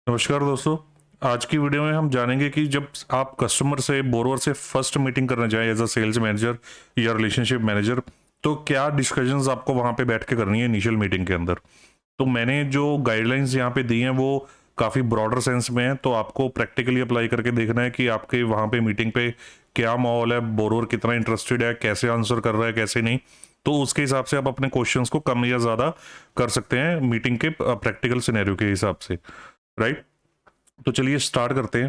नमस्कार दोस्तों। आज की वीडियो में हम जानेंगे कि जब आप कस्टमर से बोरोवर से फर्स्ट मीटिंग करने जाएं एज अ सेल्स मैनेजर या रिलेशनशिप मैनेजर, तो क्या डिस्कशंस आपको वहां पे बैठ के करनी है इनिशियल मीटिंग के अंदर। तो मैंने जो गाइडलाइंस यहाँ पे दी हैं वो काफ़ी ब्रॉडर सेंस में है, तो आपको प्रैक्टिकली अप्लाई करके देखना है कि आपके वहाँ पे मीटिंग पे क्या माहौल है, बोरोवर कितना इंटरेस्टेड है, कैसे आंसर कर रहा है, कैसे नहीं। तो उसके हिसाब से आप अपने क्वेश्चंस को कम या ज़्यादा कर सकते हैं मीटिंग के प्रैक्टिकल सिनेरियो के हिसाब से, राइट। तो चलिए स्टार्ट करते हैं।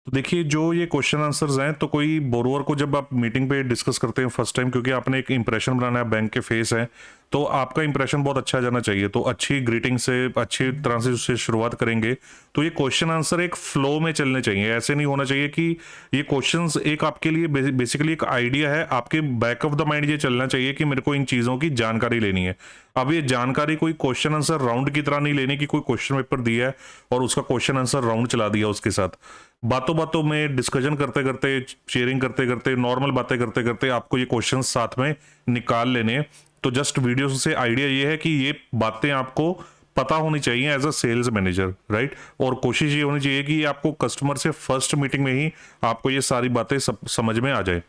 तो देखिए, जो ये क्वेश्चन आंसर्स हैं, तो कोई बोरोवर को जब आप मीटिंग पे डिस्कस करते हैं फर्स्ट टाइम, क्योंकि आपने एक इंप्रेशन बनाना है, बैंक के फेस है, तो आपका इंप्रेशन बहुत अच्छा जाना चाहिए। तो अच्छी ग्रीटिंग से अच्छी तरह से उससे शुरुआत करेंगे। तो ये क्वेश्चन आंसर एक फ्लो में चलने चाहिए। ऐसे नहीं होना चाहिए कि ये क्वेश्चंस एक आपके लिए बेसिकली एक आइडिया है, आपके बैक ऑफ द माइंड ये चलना चाहिए कि मेरे को इन चीज़ों की जानकारी लेनी है। अब ये जानकारी कोई क्वेश्चन आंसर राउंड की तरह नहीं लेनी कि कोई क्वेश्चन पेपर दिया है और उसका क्वेश्चन आंसर राउंड चला दिया उसके साथ। बातों बातों में डिस्कशन करते करते, शेयरिंग करते करते, नॉर्मल बातें करते करते आपको ये क्वेश्चन साथ में निकाल लेने हैं। तो जस्ट वीडियो से आइडिया ये है कि ये बातें आपको पता होनी चाहिए as a sales manager, right. और कोशिश ये होनी चाहिए कि आपको कस्टमर से फर्स्ट मीटिंग में ही आपको ये सारी बातें समझ में आ जाए।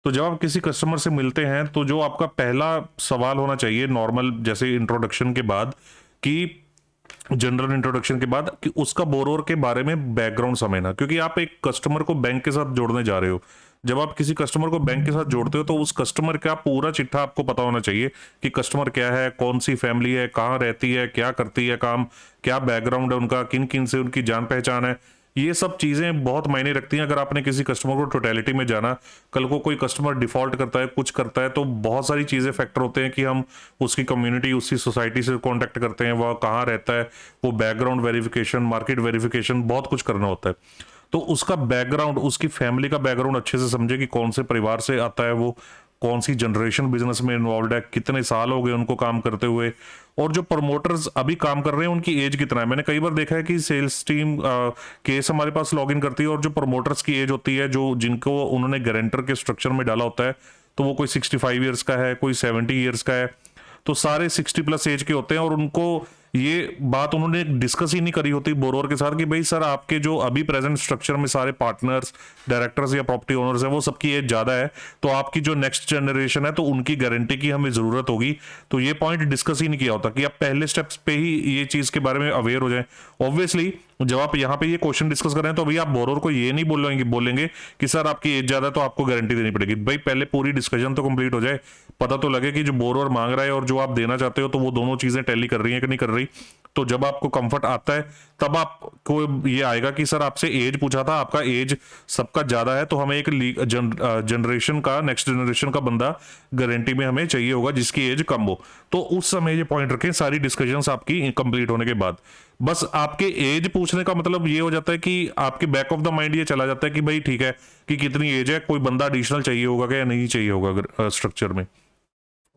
तो जब आप किसी कस्टमर से मिलते हैं, तो जो आपका पहला सवाल होना चाहिए नॉर्मल, जैसे इंट्रोडक्शन के बाद, कि जनरल इंट्रोडक्शन के बाद, कि उसका बोरोवर के बारे में बैकग्राउंड समझना। क्योंकि आप एक कस्टमर को बैंक के साथ जोड़ने जा रहे हो। जब आप किसी कस्टमर को बैंक के साथ जोड़ते हो, तो उस कस्टमर का पूरा चिट्ठा आपको पता होना चाहिए कि कस्टमर क्या है, कौन सी फैमिली है, कहाँ रहती है, क्या करती है काम, क्या बैकग्राउंड है उनका, किन किन से उनकी जान पहचान है। ये सब चीज़ें बहुत मायने रखती हैं। अगर आपने किसी कस्टमर को टोटलिटी में जाना, कल को कोई कस्टमर डिफॉल्ट करता है, कुछ करता है, तो बहुत सारी चीज़ें फैक्टर होते हैं कि हम उसकी कम्युनिटी, उसकी सोसाइटी से कॉन्टैक्ट करते हैं, वह कहाँ रहता है, वो बैकग्राउंड वेरिफिकेशन, मार्केट वेरिफिकेशन, बहुत कुछ करना होता है। तो उसका बैकग्राउंड, उसकी फैमिली का बैकग्राउंड अच्छे से समझे कि कौन से परिवार से आता है वो, कौन सी जनरेशन बिजनेस में इन्वॉल्व है, कितने साल हो गए उनको काम करते हुए, और जो प्रमोटर्स अभी काम कर रहे हैं उनकी एज कितना है। मैंने कई बार देखा है कि सेल्स टीम केस हमारे पास लॉग इन करती है, और जो प्रमोटर्स की एज होती है, जो जिनको उन्होंने गारंटर के स्ट्रक्चर में डाला होता है, तो वो कोई 65 ईयर्स का है, कोई 70 ईयर्स का है। तो सारे 60 प्लस एज के होते हैं, और उनको ये बात उन्होंने डिस्कस ही नहीं करी होती बोरोवर के साथ कि भाई सर, आपके जो अभी प्रेजेंट स्ट्रक्चर में सारे पार्टनर्स, डायरेक्टर्स या प्रॉपर्टी ओनर्स हैं, वो सबकी एज ज्यादा है, तो आपकी जो नेक्स्ट जनरेशन है, तो उनकी गारंटी की हमें जरूरत होगी। तो ये पॉइंट डिस्कस ही नहीं किया होता कि आप पहले स्टेप्स पे ही ये चीज के बारे में अवेयर हो जाए। ऑब्वियसली जब आप यहाँ पे ये क्वेश्चन डिस्कस कर रहे हैं, तो भैया आप बोरोवर को ये नहीं बोलेंगे कि सर आपकी एज ज्यादा है तो आपको गारंटी देनी पड़ेगी। भाई पहले पूरी डिस्कशन तो कंप्लीट हो जाए, पता तो लगे कि जो बोरोवर मांग रहा है और जो आप देना चाहते हो, तो वो दोनों चीजें टैली कर रही हैं कि नहीं कर रही। तो जब आपको कंफर्ट आता है, तब आपको ये आएगा कि सर आपसे एज पूछा था, आपका एज सबका ज्यादा है, तो हमें एक जनरेशन का, नेक्स्ट जनरेशन का बंदा गारंटी में हमें चाहिए होगा जिसकी एज कम हो। तो उस समय ये पॉइंट रखें सारी डिस्कशंस आपकी कंप्लीट होने के बाद। बस आपके एज पूछने का मतलब ये हो जाता है कि आपके बैक ऑफ द माइंड ये चला जाता है कि भाई ठीक है, कि कितनी एज है, कोई बंदा एडिशनल चाहिए होगा क्या, या नहीं चाहिए होगा स्ट्रक्चर में।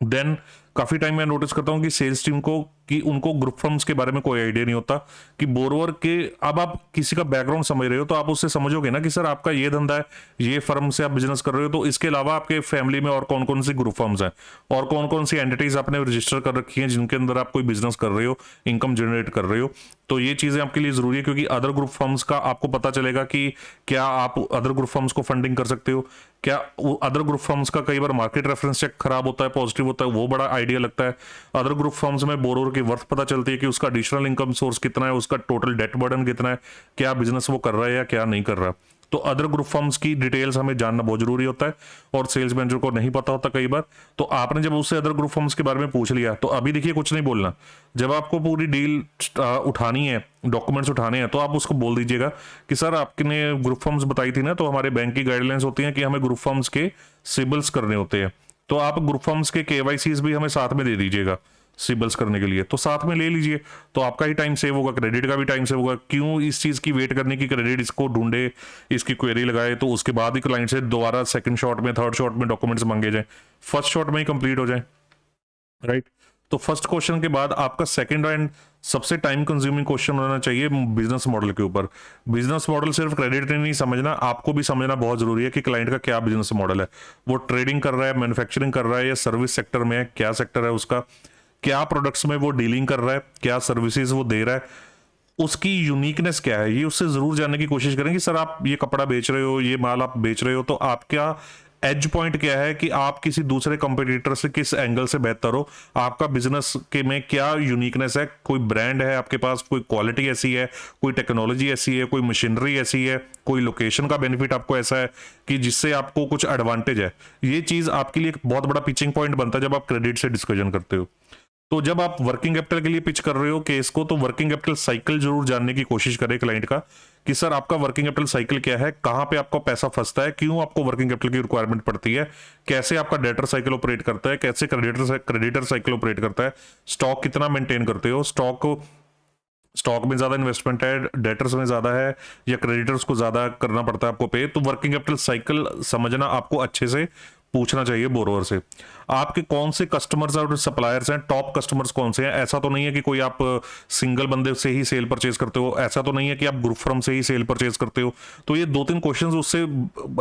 देन काफी टाइम मैं नोटिस करता हूँ कि सेल्स टीम को, कि उनको ग्रुप फर्म्स के बारे में कोई आइडिया नहीं होता कि बोरोवर के, अब आप किसी का बैकग्राउंड समझ रहे हो तो आप उससे समझोगे ना कि सर आपका ये धंधा है, ये फर्म से आप बिजनेस कर रहे हो, तो इसके अलावा आपके फैमिली में और कौन कौन सी ग्रुप फर्म्स हैं, और कौन कौन सी एंटिटीज आपने रजिस्टर कर रखी हैं जिनके अंदर आप कोई बिजनेस कर रहे हो, इनकम जनरेट कर रहे हो। तो ये चीजें आपके लिए जरूरी है, क्योंकि अदर ग्रुप फर्म्स का आपको पता चलेगा कि क्या आप अदर ग्रुप फर्म्स को फंडिंग कर सकते हो, क्या अदर ग्रुप फर्म्स का कई बार मार्केट रेफरेंस चेक खराब होता है, पॉजिटिव होता है, वो बड़ा आइडिया लगता है। अदर ग्रुप फर्म्स में बोरोवर की वर्थ पता चलती है कि उसका एडिशनल इनकम सोर्स कितना है, उसका टोटल डेट बर्डन कितना है, क्या बिजनेस वो कर रहा है या क्या नहीं कर रहा। तो अदर ग्रुप फर्म्स की डिटेल्स हमें जानना बहुत जरूरी होता है, और सेल्स मैनेजर को नहीं पता होता कई बार। तो आपने जब उससे अदर ग्रुप फर्म्स के बारे में पूछ लिया, तो अभी देखिए कुछ नहीं बोलना। जब आपको पूरी डील उठानी है, डॉक्यूमेंट्स उठाने हैं, तो आप उसको बोल दीजिएगा कि सर आपने ग्रुप फर्म्स बताई थी ना, तो हमारे बैंक की गाइडलाइंस होती है कि हमें ग्रुप फर्म्स के सिबिल्स करने होते हैं, तो आप ग्रुप फर्म्स के केवाईसीज भी हमें साथ में दे दीजिएगा सिबल्स करने के लिए, तो साथ में ले लीजिए। तो आपका ही टाइम सेव होगा, क्रेडिट का भी टाइम सेव होगा। क्यों इस चीज की वेट करने की, क्रेडिट इसको ढूंढे, इसकी क्वेरी लगाए, तो उसके बाद ही क्लाइंट से दोबारा सेकंड शॉट में, थर्ड शॉट में डॉक्यूमेंट्स मांगे जाए, फर्स्ट शॉट में ही कंप्लीट हो जाए, राइट। तो फर्स्ट क्वेश्चन के बाद आपका सेकंड एंड सबसे टाइम कंज्यूमिंग क्वेश्चन होना चाहिए बिजनेस मॉडल के ऊपर। बिजनेस मॉडल सिर्फ क्रेडिट नहीं समझना, आपको भी समझना बहुत जरूरी है कि क्लाइंट का क्या बिजनेस मॉडल है। वो ट्रेडिंग कर रहा है, मैन्युफैक्चरिंग कर रहा है, या सर्विस सेक्टर में है, क्या सेक्टर है उसका, क्या प्रोडक्ट्स में वो डीलिंग कर रहा है, क्या सर्विसेज वो दे रहा है, उसकी यूनिकनेस क्या है, ये उससे जरूर जानने की कोशिश करें कि सर आप ये कपड़ा बेच रहे हो, ये माल आप बेच रहे हो, तो आपका एज पॉइंट क्या है कि आप किसी दूसरे कंपटीटर से किस एंगल से बेहतर हो, आपका बिजनेस के में क्या यूनिकनेस है, कोई ब्रांड है आपके पास, कोई क्वालिटी ऐसी है, कोई टेक्नोलॉजी ऐसी है, कोई मशीनरी ऐसी है, कोई लोकेशन का बेनिफिट आपको ऐसा है कि जिससे आपको कुछ एडवांटेज है। ये चीज आपके लिए एक बहुत बड़ा पिचिंग पॉइंट बनता है जब आप क्रेडिट से डिस्कशन करते हो। तो जब आप वर्किंग कैपिटल के लिए पिच कर रहे हो केस को, तो वर्किंग कैपिटल साइकिल जरूर जानने की कोशिश करें क्लाइंट का कि सर आपका वर्किंग कैपिटल साइकिल क्या है, कहां पे आपका पैसा फंसता है, क्यों आपको वर्किंग कैपिटल की रिक्वायरमेंट पड़ती है, कैसे आपका डेटर साइकिल ऑपरेट करता है, कैसे क्रेडिटर साइकिल ऑपरेट करता है, स्टॉक कितना मेंटेन करते हो, स्टॉक में ज्यादा इन्वेस्टमेंट है, डेटर्स में ज्यादा है, या क्रेडिटर्स को ज्यादा करना पड़ता है आपको पे। तो वर्किंग कैपिटल साइकिल समझना आपको अच्छे से पूछना चाहिए बोरोवर से। आपके कौन से कस्टमर्स और सप्लायर्स हैं, टॉप कस्टमर्स कौन से हैं। ऐसा तो नहीं है कि कोई आप सिंगल बंदे से ही सेल परचेज करते हो, ऐसा तो नहीं है कि आप ग्रुप फर्म से ही सेल परचेज करते हो। तो ये 2-3 क्वेश्चंस उससे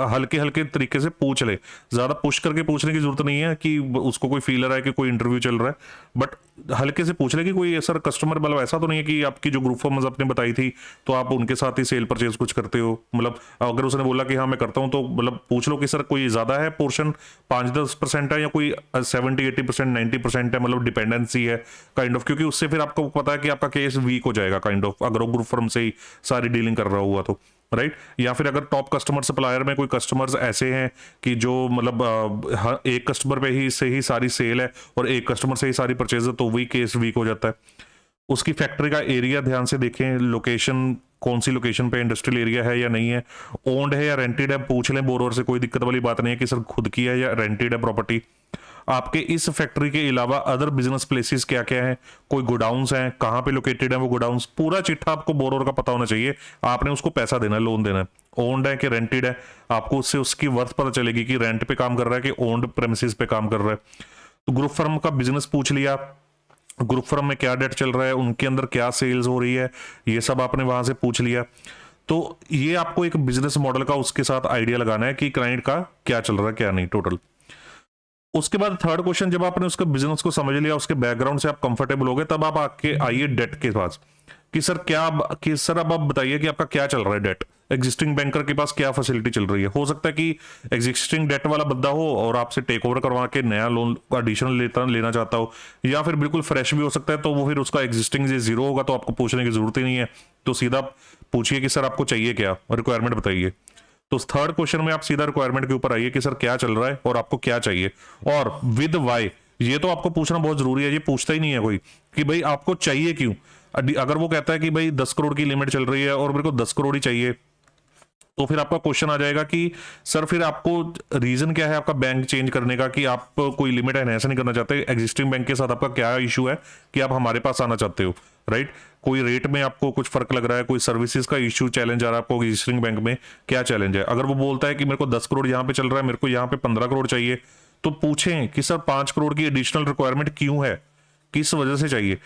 हल्के हल्के तरीके से पूछ ले, ज्यादा पुश करके पूछने की जरूरत नहीं है कि उसको कोई फीलर है कि कोई इंटरव्यू चल रहा है, बट हल्के से पूछ ले कि कोई सर कस्टमर, मतलब ऐसा तो नहीं है कि आपकी जो ग्रुप फर्म्स आपने बताई थी तो आप उनके साथ ही सेल परचेज कुछ करते हो। मतलब अगर उसने बोला कि हाँ मैं करता हूं, तो मतलब पूछ लो कि सर कोई ज्यादा है पोर्शन, 5-10% है, या कोई 70-80% 90% है, मतलब डिपेंडेंसी है काइंड ऑफ, क्योंकि उससे फिर आपको पता है कि आपका केस वीक हो जाएगा काइंड ऑफ, अगर वो ग्रुप फर्म से ही सारी डीलिंग कर रहा हुआ तो, राइट। या फिर अगर टॉप कस्टमर सप्लायर में कोई कस्टमर्स ऐसे हैं कि जो मतलब एक कस्टमर पे ही से ही सारी सेल है और एक कस्टमर से ही सारी परचेज है, तो वही केस वीक हो जाता है। उसकी फैक्ट्री का एरिया ध्यान से देखें, लोकेशन कौन सी लोकेशन पे इंडस्ट्रियल एरिया है या नहीं है, ओन्ड है या रेंटेड है, पूछ लें बोरोवर से, कोई दिक्कत वाली बात नहीं है कि सर खुद की है या रेंटेड है प्रॉपर्टी। आपके इस फैक्ट्री के अलावा अदर बिजनेस प्लेसेस क्या क्या हैं, कोई गोडाउंस हैं, कहाँ पे लोकेटेड है वो गोडाउंस, पूरा चिट्ठा आपको बोरोवर का पता होना चाहिए। आपने उसको पैसा देना है, लोन देना है, ओन्ड है कि रेंटेड है, आपको उससे उसकी वर्थ पता चलेगी कि रेंट पे काम कर रहा है कि ओन्ड प्रेमिसेस पे काम कर रहा है। तो ग्रुप फर्म का बिजनेस पूछ लिया, ग्रुप फर्म में क्या डेट चल रहा है, उनके अंदर क्या सेल्स हो रही है, ये सब आपने वहां से पूछ लिया। तो ये आपको एक बिजनेस मॉडल का उसके साथ आइडिया लगाना है कि क्लाइंट का क्या चल रहा है क्या नहीं टोटल। उसके बाद थर्ड क्वेश्चन, जब आपने उसके बिजनेस को समझ लिया, उसके बैकग्राउंड से आप कंफर्टेबल हो गए, तब आप आके आइए डेट के पास कि सर कि सर अब आप बताइए कि आपका क्या चल रहा है डेट, एग्जिस्टिंग बैंकर के पास क्या फैसिलिटी चल रही है। हो सकता है कि एग्जिस्टिंग डेट वाला बंदा हो और आपसे टेक ओवर करवा के नया लोन एडिशनल लेना चाहता हो, या फिर बिल्कुल फ्रेश भी हो सकता है, तो वो फिर उसका एग्जिस्टिंग जीरो होगा, तो आपको पूछने की जरूरत ही नहीं है। तो सीधा पूछिए कि सर आपको चाहिए क्या, रिक्वायरमेंट बताइए। तो थर्ड क्वेश्चन में आप सीधा रिक्वायरमेंट के ऊपर आइए कि सर क्या चल रहा है और आपको क्या चाहिए, और विद वाई। ये तो आपको पूछना बहुत जरूरी है, ये पूछता ही नहीं है कोई कि भाई आपको चाहिए क्यों। अगर वो कहता है कि भाई 10 करोड़ की लिमिट चल रही है और मेरे को 10 करोड़ ही चाहिए, तो फिर आपका क्वेश्चन आ जाएगा कि सर फिर आपको रीजन क्या है आपका बैंक चेंज करने का, कि आप कोई लिमिट एनहांस नहीं करना चाहते, एग्जिस्टिंग बैंक के साथ आपका क्या इशू है कि आप हमारे पास आना चाहते हो, राइट। कोई रेट में आपको कुछ फर्क लग रहा है, कोई सर्विसेज का इशू चैलेंज आ रहा है आपको एग्जिस्टिंग बैंक में, क्या चैलेंज है। अगर वो बोलता है कि मेरे को 10 करोड़ यहाँ पे चल रहा है, मेरे को यहाँ पे 15 करोड़ चाहिए, तो पूछें कि सर 5 करोड़ की एडिशनल रिक्वायरमेंट क्यों है, किस वजह से चाहिए।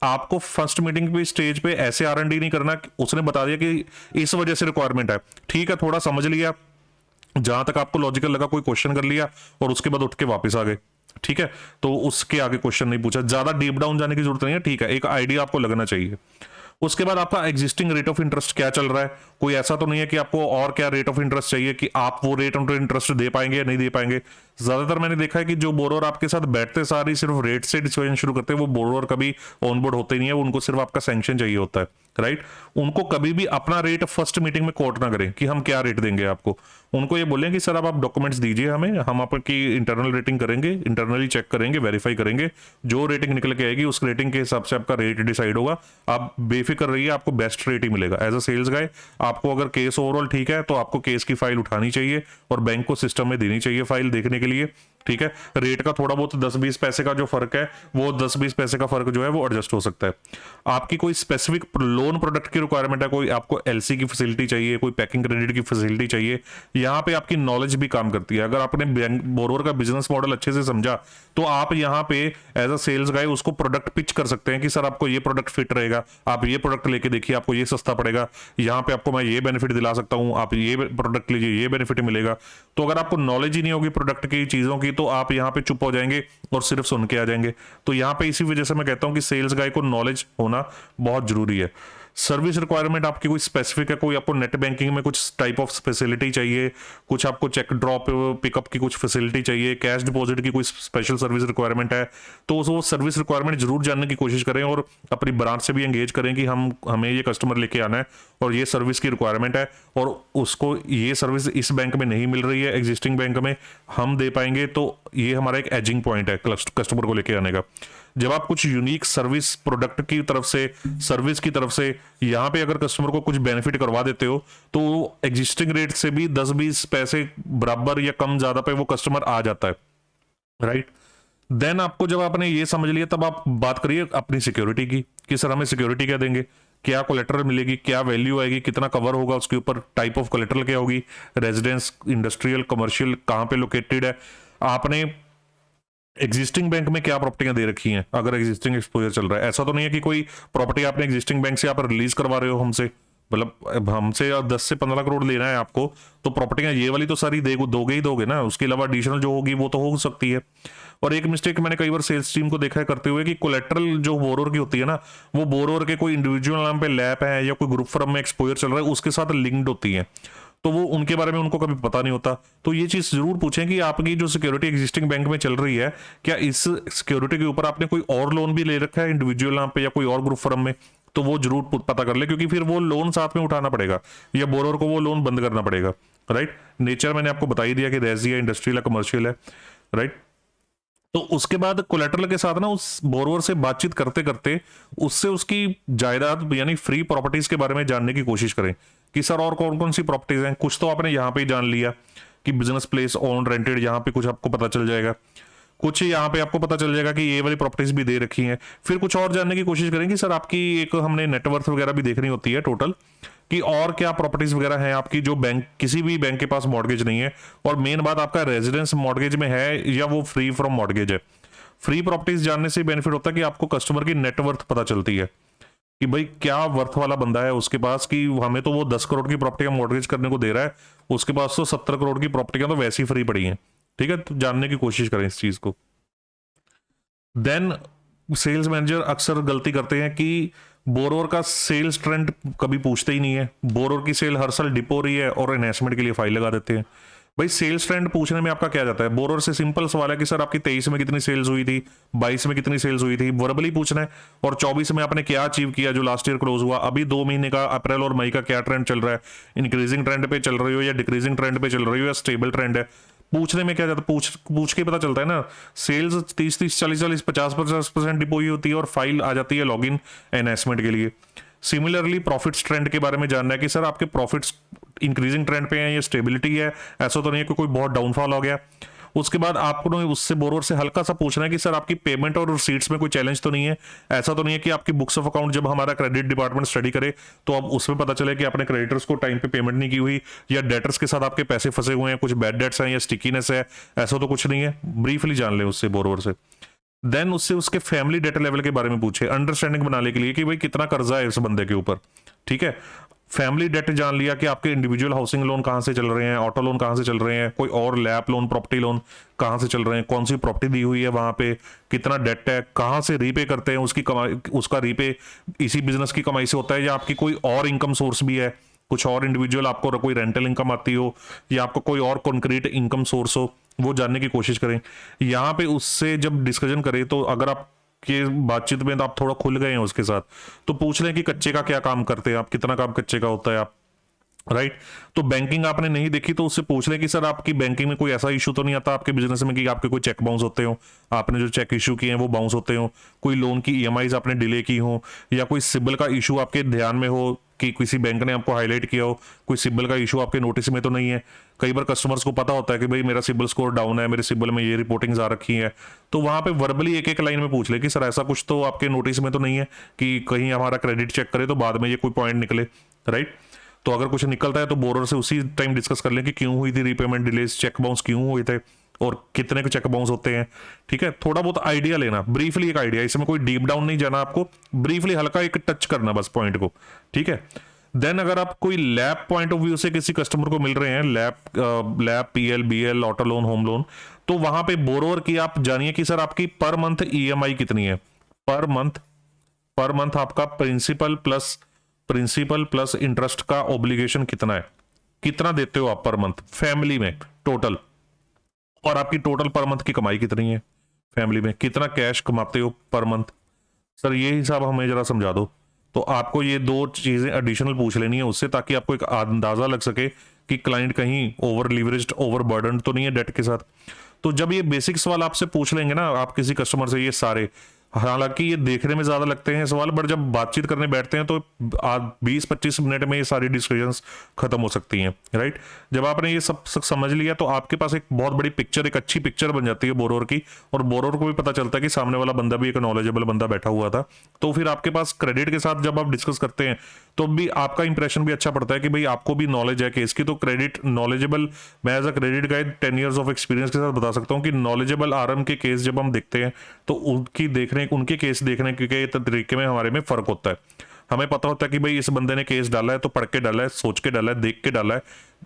आपको फर्स्ट मीटिंग पे स्टेज पे ऐसे R&D नहीं करना, उसने बता दिया कि इस वजह से रिक्वायरमेंट है, ठीक है, थोड़ा समझ लिया, जहां तक आपको लॉजिकल लगा कोई क्वेश्चन कर लिया और उसके बाद उठ के वापस आ गए, ठीक है। तो उसके आगे क्वेश्चन नहीं पूछा, ज्यादा डीप डाउन जाने की जरूरत नहीं है, ठीक है, एक आइडिया आपको लगना चाहिए। उसके बाद आपका एग्जिस्टिंग रेट ऑफ इंटरेस्ट क्या चल रहा है, कोई ऐसा तो नहीं है कि आपको और क्या रेट ऑफ इंटरेस्ट चाहिए, कि आप वो रेट ऑफ इंटरेस्ट दे पाएंगे या नहीं दे पाएंगे। ज्यादातर मैंने देखा है कि जो बोरोवर आपके साथ बैठते सारी सिर्फ रेट से डिस्कशन शुरू करते हैं, वो बोरोवर कभी ऑनबोर्ड होते ही नहीं है, उनको सिर्फ आपका सैंक्शन चाहिए होता है, राइट। उनको कभी भी अपना रेट फर्स्ट मीटिंग में कोट ना करें कि हम क्या रेट देंगे आपको, उनको ये बोलें कि सर आप डॉक्यूमेंट्स दीजिए हमें, हम आपकी इंटरनल रेटिंग करेंगे, इंटरनली चेक करेंगे, वेरीफाई करेंगे, जो रेटिंग निकल के आएगी उस रेटिंग के हिसाब से आपका रेट डिसाइड होगा। आप बेफिक्र रहिए, आपको बेस्ट रेट ही मिलेगा। एज अ सेल्स गाय आपको अगर केस ओवरऑल ठीक है तो आपको केस की फाइल उठानी चाहिए और बैंक को सिस्टम में देनी चाहिए फाइल देखने के लिए, ठीक है। रेट का थोड़ा बहुत 10-20 पैसे का जो फर्क है, वो 10-20 पैसे का फर्क जो है वो एडजस्ट हो सकता है। आपकी कोई स्पेसिफिक लोन प्रोडक्ट की रिक्वायरमेंट है, कोई आपको एलसी की फैसिलिटी चाहिए, कोई पैकिंग क्रेडिट की फैसिलिटी चाहिए, यहाँ पे आपकी नॉलेज भी काम करती है। अगर आपने बोरोवर का बिजनेस मॉडल अच्छे से समझा तो आप यहाँ पे एज अ सेल्स गाय उसको प्रोडक्ट पिच कर सकते हैं कि सर आपको ये प्रोडक्ट फिट रहेगा, आप ये प्रोडक्ट लेके देखिए, आपको ये सस्ता पड़ेगा, यहाँ पे आपको मैं ये बेनिफिट दिला सकता हूँ, आप ये प्रोडक्ट लीजिए, ये बेनिफिट मिलेगा। तो अगर आपको नॉलेज ही नहीं होगी प्रोडक्ट की चीजों की, तो आप यहाँ पे चुप हो जाएंगे और सिर्फ सुन के आ जाएंगे। तो यहाँ पे इसी वजह से मैं कहता हूँ कि सेल्स गाय को नॉलेज होना बहुत जरूरी है। सर्विस रिक्वायरमेंट आपकी कोई स्पेसिफिक है, कोई आपको नेट बैंकिंग में कुछ टाइप ऑफ फैसिलिटी चाहिए, कुछ आपको चेक ड्रॉप पिकअप की कुछ फैसिलिटी चाहिए, कैश डिपॉजिट की कोई स्पेशल सर्विस रिक्वायरमेंट है, तो वो सर्विस रिक्वायरमेंट जरूर जानने की कोशिश करें और अपनी ब्रांच से भी एंगेज करें कि हमें ये कस्टमर लेके आना है और ये सर्विस की रिक्वायरमेंट है और उसको ये सर्विस इस बैंक में नहीं मिल रही है, एग्जिस्टिंग बैंक में हम दे पाएंगे, तो ये हमारा एक एजिंग पॉइंट है कस्टमर को लेके आने का। जब आप कुछ यूनिक सर्विस प्रोडक्ट की तरफ से, सर्विस की तरफ से यहां पे अगर कस्टमर को कुछ बेनिफिट करवा देते हो तो एग्जिस्टिंग रेट से भी 10-20 पैसे बराबर या कम ज्यादा पे वो कस्टमर आ जाता है, राइट। देन आपको जब आपने ये समझ लिया तब आप बात करिए अपनी सिक्योरिटी की कि सर हमें सिक्योरिटी क्या देंगे, क्या कोलेटरल मिलेगी, क्या वैल्यू आएगी, कितना कवर होगा उसके ऊपर, टाइप ऑफ कोलेटरल क्या होगी, रेजिडेंस, इंडस्ट्रियल, कमर्शियल, कहां पे लोकेटेड है, आपने एग्जिस्टिंग बैंक में क्या प्रॉपर्टियां दे रखी हैं, अगर एग्जिस्टिंग एक्सपोजर चल रहा है। ऐसा तो नहीं है कि कोई प्रॉपर्टी आपने एग्जिस्टिंग बैंक से आप रिलीज करवा रहे हो हमसे, मतलब हमसे 10 से 15 करोड़ लेना है आपको, तो प्रॉपर्टियां ये वाली तो सारी दोगे ही दोगे ना, उसके अलावा एडिशनल जो होगी वो तो हो सकती है। और एक मिस्टेक मैंने कई बार सेल्स टीम को देखा है करते हुए कि कोलेट्रल जो बोरोर की होती है ना, वो बोरोर के कोई इंडिविजुअल नाम पे लैब है या कोई ग्रुप फर्म में एक्सपोजर चल रहा है उसके साथ लिंक्ड होती है, तो वो उनके बारे में उनको कभी पता नहीं होता। तो ये चीज जरूर पूछें कि आपकी जो सिक्योरिटी एग्जिस्टिंग बैंक में चल रही है, क्या इस सिक्योरिटी के ऊपर आपने कोई और लोन भी ले रखा है इंडिविजुअल नाम पे या कोई और ग्रुप फर्म में, तो वो जरूर पता कर ले, क्योंकि फिर वो लोन साथ में उठाना पड़ेगा या बोरोर को वो लोन बंद करना पड़ेगा, राइट। नेचर मैंने आपको बता ही दिया कि रेजी है, इंडस्ट्रियल है, कमर्शियल है, राइट। तो उसके बाद कोलेटरल के साथ ना उस बोरोवर से बातचीत करते करते उससे उसकी जायदाद यानी फ्री प्रॉपर्टीज के बारे में जानने की कोशिश करें कि सर और कौन कौन सी प्रॉपर्टीज हैं। कुछ तो आपने यहाँ पे ही जान लिया कि बिजनेस प्लेस ओन रेंटेड, यहाँ पे कुछ आपको पता चल जाएगा, कुछ यहाँ पे आपको पता चल जाएगा कि ये वाली प्रॉपर्टीज भी दे रखी हैं। फिर कुछ और जानने की कोशिश करेंगे सर आपकी एक हमने नेटवर्थ वगैरह भी देखनी होती है टोटल, कि और क्या प्रॉपर्टीज वगैरह हैं आपकी जो बैंक किसी भी बैंक के पास मॉर्गेज नहीं है, और मेन बात आपका रेजिडेंस मॉर्गेज में है या वो फ्री फ्रॉम मॉर्गेज है। फ्री प्रॉपर्टीज जानने से बेनिफिट होता है कि आपको कस्टमर की नेटवर्थ पता चलती है कि भाई क्या वर्थ वाला बंदा है उसके पास, कि हमें तो वो 10 करोड़ की प्रॉपर्टी मॉर्गेज करने को दे रहा है, उसके पास तो 70 करोड़ की प्रॉपर्टियां तो वैसी फ्री पड़ी हैं, ठीक है। तो जानने की कोशिश करें इस चीज को। देन सेल्स मैनेजर अक्सर गलती करते हैं कि बोरोर का सेल्स ट्रेंड कभी पूछते ही नहीं है, बोरोर की सेल हर साल डिप हो रही है और एनहेंसमेंट के लिए फाइल लगा देते हैं। भाई सेल्स ट्रेंड पूछने में आपका क्या जाता है, बोरोर से सिंपल सवाल है कि सर आपकी 23 में कितनी सेल्स हुई थी, 22 में कितनी सेल्स हुई थी, वर्बली पूछना है, और 24 में आपने क्या अचीव किया जो लास्ट ईयर क्लोज हुआ, अभी 2 महीने का अप्रैल और मई का क्या ट्रेंड चल रहा है, इंक्रीजिंग ट्रेंड पे चल रही हो या डिक्रीजिंग ट्रेंड पे चल रही हो या स्टेबल ट्रेंड है। पूछने में क्या जाता है, पूछ के पता चलता है ना। सेल्स 30-30, 40-40, 50-50% डिप हुई होती है और फाइल आ जाती है लॉगिन एनहेंसमेंट के लिए। सिमिलरली प्रॉफिट्स ट्रेंड के बारे में जानना है कि सर आपके प्रॉफिट्स इंक्रीजिंग ट्रेंड पे हैं या स्टेबिलिटी है, ऐसा तो नहीं है कि कोई बहुत डाउनफॉल हो गया। उसके बाद आपको उससे बोरोवर से हल्का सा पूछना है कि सर आपकी पेमेंट और रिसीट्स में कोई चैलेंज तो नहीं है, ऐसा तो नहीं है कि आपकी बुक्स ऑफ अकाउंट जब हमारा क्रेडिट डिपार्टमेंट स्टडी करे तो अब उसमें पता चले कि आपने क्रेडिटर्स को टाइम पे पेमेंट नहीं की हुई या डेटर्स के साथ आपके पैसे फंसे हुए हैं, कुछ बैड डेट्स हैं या स्टिकीनेस है, ऐसा तो कुछ नहीं है। ब्रीफली जान ले उससे बोरोवर से। देन उससे उसके फैमिली डेटा लेवल के बारे में पूछे अंडरस्टैंडिंग बनाने के लिए कि भाई कितना कर्जा है इस बंदे के ऊपर, ठीक है। फैमिली डेट जान लिया कि आपके इंडिविजुअल हाउसिंग लोन कहां से चल रहे हैं, ऑटो लोन कहां से चल रहे हैं, कोई और लैप लोन, प्रॉपर्टी लोन कहां से चल रहे हैं, कौन सी प्रॉपर्टी दी हुई है वहां पे, कितना डेट है, कहां से रीपे करते हैं, उसकी कमाई, उसका रीपे इसी बिजनेस की कमाई से होता है या आपकी कोई और इनकम सोर्स भी है, कुछ और इंडिविजुअल आपको कोई रेंटल इनकम आती हो या आपको कोई और कॉन्क्रीट इनकम सोर्स हो, वो जानने की कोशिश करें। यहाँ पे उससे जब डिस्कशन करें तो अगर आप के बातचीत में तो आप थोड़ा खुल गए हैं उसके साथ, तो पूछ लें कि कच्चे का क्या काम करते हैं आप, कितना काम कच्चे का होता है आप, राइट। तो बैंकिंग आपने नहीं देखी तो उससे पूछ लें कि सर आपकी बैंकिंग में कोई ऐसा इशू तो नहीं आता आपके बिजनेस में कि आपके कोई चेक बाउंस होते हो, आपने जो चेक इशू किए हैं वो बाउंस होते हो, कोई लोन की ईएमआईज आपने डिले की हो या कोई सिबिल का इशू आपके ध्यान में हो कि किसी बैंक ने आपको हाईलाइट किया हो, कोई सिबिल का इशू आपके नोटिस में तो नहीं है। कई बार कस्टमर्स को पता होता है कि भाई मेरा सिबिल स्कोर डाउन है, मेरे सिबिल में ये रिपोर्टिंग्स आ रखी है, तो वहां पे वर्बली एक एक लाइन में पूछ ले कि सर ऐसा कुछ तो आपके नोटिस में तो नहीं है कि कहीं हमारा क्रेडिट चेक करे तो बाद में ये कोई पॉइंट निकले, राइट। तो अगर कुछ निकलता है तो बोरोर से उसी टाइम डिस्कस कर लें कि क्यों हुई थी रीपेमेंट डिलेज, चेक बाउंस क्यों हुए थे और कितने के चेक बाउंस होते हैं, ठीक है। थोड़ा बहुत आइडिया लेना, ब्रीफली एक आइडिया, इसमें कोई डीप डाउन नहीं जाना आपको, ब्रीफली हल्का एक टच करना बस पॉइंट को, ठीक है। देन अगर आप कोई लैब पॉइंट ऑफ व्यू से किसी कस्टमर को मिल रहे हैं, LAP PL BL auto loan home loan, तो वहां पे बोरोवर की आप जानिए कि सर आपकी पर मंथ ईएमआई कितनी है, पर मंथ आपका principal plus principal plus interest का ऑब्लिगेशन कितना है, कितना देते हो आप पर मंथ फैमिली में टोटल, और आपकी टोटल पर मंथ की कमाई कितनी है, फैमिली में कितना कैश कमाते हो पर मंथ। सर ये हिसाब हमें जरा समझा दो। तो आपको ये दो चीजें एडिशनल पूछ लेनी है उससे, ताकि आपको एक अंदाजा लग सके कि क्लाइंट कहीं ओवर लीवरेज्ड, ओवर बर्डन तो नहीं है डेट के साथ। तो जब ये बेसिक सवाल आपसे पूछ लेंगे ना आप किसी कस्टमर से, ये सारे, हालांकि ये देखने में ज्यादा लगते हैं सवाल, बट जब बातचीत करने बैठते हैं तो 20-25 मिनट में ये सारी डिस्कशंस खत्म हो सकती हैं, राइट। जब आपने ये सब समझ लिया तो आपके पास एक बहुत बड़ी पिक्चर, एक अच्छी पिक्चर बन जाती है बोरोवर की, और बोरोवर को भी पता चलता है कि सामने वाला बंदा भी एक नॉलेजेबल बंदा बैठा हुआ था। तो फिर आपके पास क्रेडिट के साथ जब आप डिस्कस करते हैं तो भी आपका इंप्रेशन भी अच्छा पड़ता है कि भाई आपको भी नॉलेज है केस की। तो क्रेडिट नॉलेजेबल, मैं as a credit guide 10 years of experience के साथ बता सकता हूँ कि नॉलेजेबल आरएम के केस जब हम देखते हैं तो उनके केस देखने के तरीके में हमारे में फर्क होता है। हमें पता होता है कि भाई इस बंदे ने केस डाला है तो पढ़ के डाला है, सोच के डाला है, देख के डाला है।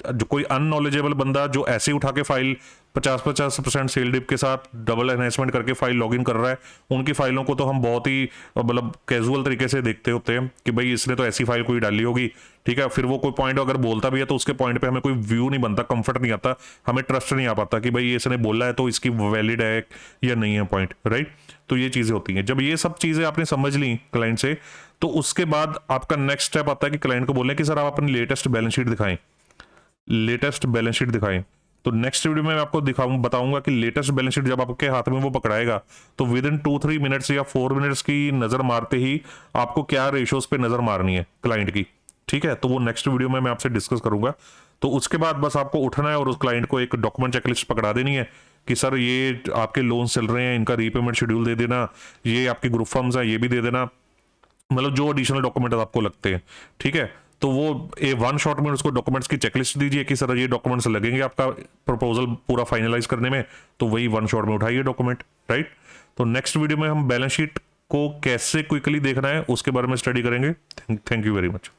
जो कोई अननॉलेजेबल बंदा जो ऐसे ही उठा के फाइल 50% सेल डिप के साथ डबल एनहेंसमेंट करके फाइल लॉगिन कर रहा है, उनकी फाइलों को तो हम बहुत ही मतलब कैजुअल तरीके से देखते होते हैं कि भाई इसने तो ऐसी फाइल कोई डाली होगी, ठीक है। फिर वो कोई पॉइंट अगर बोलता भी है तो उसके पॉइंट पे हमें कोई व्यू नहीं बनता, कंफर्ट नहीं आता, हमें ट्रस्ट नहीं आ पाता कि भाई इसने बोला है तो इसकी वैलिड है या नहीं है पॉइंट, राइट। तो ये चीजें होती हैं। जब ये सब चीजें आपने समझ ली क्लाइंट से, तो उसके बाद आपका नेक्स्ट स्टेप आता है कि क्लाइंट को बोलने कि सर आप अपनी लेटेस्ट बैलेंस शीट दिखाएं, लेटेस्ट बैलेंस शीट दिखाएं। तो नेक्स्ट वीडियो में मैं आपको बताऊंगा कि लेटेस्ट बैलेंस शीट जब आपके हाथ में वो पकड़ाएगा तो विद इन 2-3 मिनट्स या 4 मिनट्स की नजर मारते ही आपको क्या रेशियोज पे नजर मारनी है क्लाइंट की, ठीक है। तो वो नेक्स्ट वीडियो में मैं आपसे डिस्कस करूंगा। तो उसके बाद बस आपको उठना है और उस क्लाइंट को एक डॉक्यूमेंट चेकलिस्ट पकड़ा देनी है कि सर ये आपके लोन चल रहे हैं, इनका रीपेमेंट शेड्यूल दे देना, ये आपकी ग्रुप फर्म्स है ये भी दे देना, मतलब जो एडिशनल डॉक्यूमेंट आपको लगते हैं, ठीक है। तो वो वन शॉट में उसको डॉक्यूमेंट्स की चेकलिस्ट दीजिए कि सर ये डॉक्यूमेंट्स लगेंगे आपका प्रपोजल पूरा फाइनलाइज करने में, तो वही वन शॉट में उठाइए डॉक्यूमेंट, राइट। तो नेक्स्ट वीडियो में हम बैलेंस शीट को कैसे क्विकली देखना है उसके बारे में स्टडी करेंगे। Thank you very much.